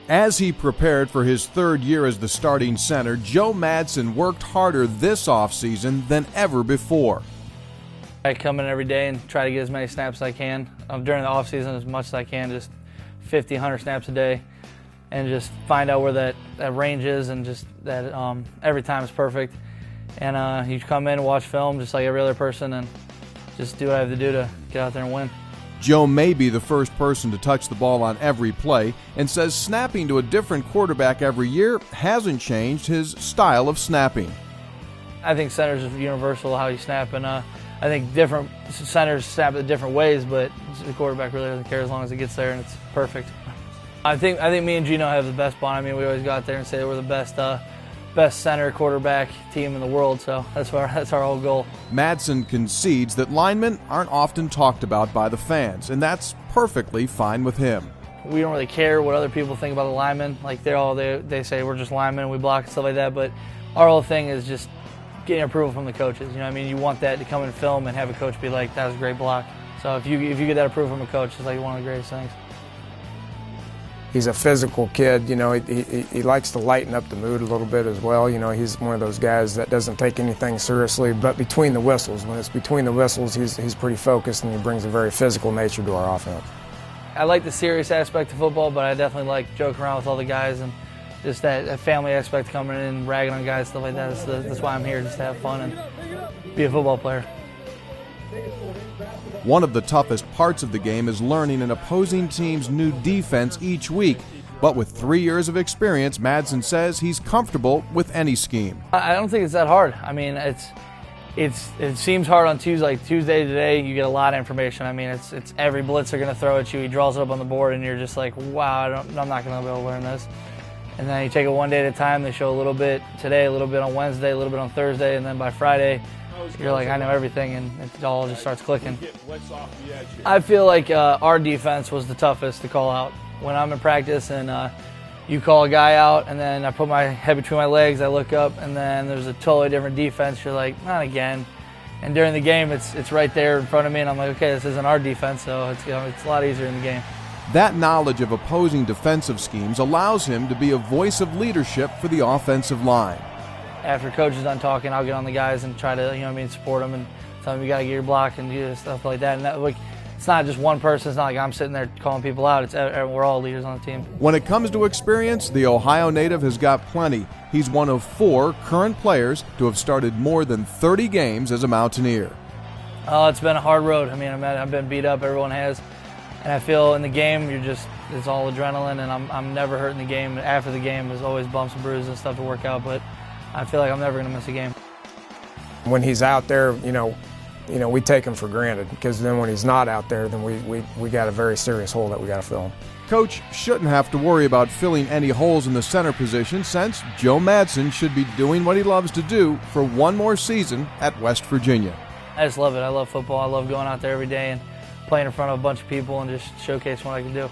As he prepared for his third year as the starting center, Joe Madsen worked harder this offseason than ever before. I come in every day and try to get as many snaps as I can during the offseason, as much as I can, just 50, 100 snaps a day, and just find out where that range is, and just that every time is perfect. And you come in and watch film just like every other person and just do what I have to do to get out there and win. Joe may be the first person to touch the ball on every play and says snapping to a different quarterback every year hasn't changed his style of snapping. I think centers is universal how you snap, and I think different centers snap it different ways, but the quarterback really doesn't care as long as it gets there and it's perfect. I think me and Gino have the best bond. I mean, we always go out there and say we're the best center quarterback team in the world, so that's our whole goal. Madsen concedes that linemen aren't often talked about by the fans, and that's perfectly fine with him. We don't really care what other people think about the linemen. Like they say we're just linemen and we block and stuff like that, but our whole thing is just getting approval from the coaches. You know what I mean? You want that to come in film and have a coach be like, that was a great block. So if you get that approval from a coach, it's like one of the greatest things. He's a physical kid, you know, he likes to lighten up the mood a little bit as well. You know, he's one of those guys that doesn't take anything seriously, but between the whistles, when it's between the whistles, he's pretty focused, and he brings a very physical nature to our offense. I like the serious aspect of football, but I definitely like joking around with all the guys and just that family aspect, coming in and ragging on guys, stuff like that. That's why I'm here, just to have fun and be a football player. One of the toughest parts of the game is learning an opposing team's new defense each week. But with 3 years of experience, Madsen says he's comfortable with any scheme. I don't think it's that hard. I mean, it seems hard on Tuesday. Like Tuesday today, you get a lot of information. I mean, it's every blitz they're going to throw at you. He draws it up on the board, and you're just like, wow, I'm not going to be able to learn this. And then you take it one day at a time. They show a little bit today, a little bit on Wednesday, a little bit on Thursday, and then by Friday, you're like, I know everything, and it all just starts clicking. I feel like our defense was the toughest to call out. When I'm in practice and you call a guy out, and then I put my head between my legs, I look up, and then there's a totally different defense. You're like, not again. And during the game, it's right there in front of me, and I'm like, okay, this isn't our defense, so it's a lot easier in the game. That knowledge of opposing defensive schemes allows him to be a voice of leadership for the offensive line. After coach is done talking, I'll get on the guys and try to, support them and tell them you got to get your block and do stuff like that. And it's not just one person. It's not like I'm sitting there calling people out. We're all leaders on the team. When it comes to experience, the Ohio native has got plenty. He's one of 4 current players to have started more than 30 games as a Mountaineer. Oh, it's been a hard road. I mean, I've been beat up. Everyone has. And I feel in the game, it's all adrenaline, and I'm never hurt in the game. After the game, there's always bumps and bruises and stuff to work out, but I feel like I'm never going to miss a game. When he's out there, we take him for granted, because then when he's not out there, then we got a very serious hole that we got to fill. Coach shouldn't have to worry about filling any holes in the center position, since Joe Madsen should be doing what he loves to do for one more season at West Virginia. I just love it. I love football. I love going out there every day and playing in front of a bunch of people and just showcasing what I can do.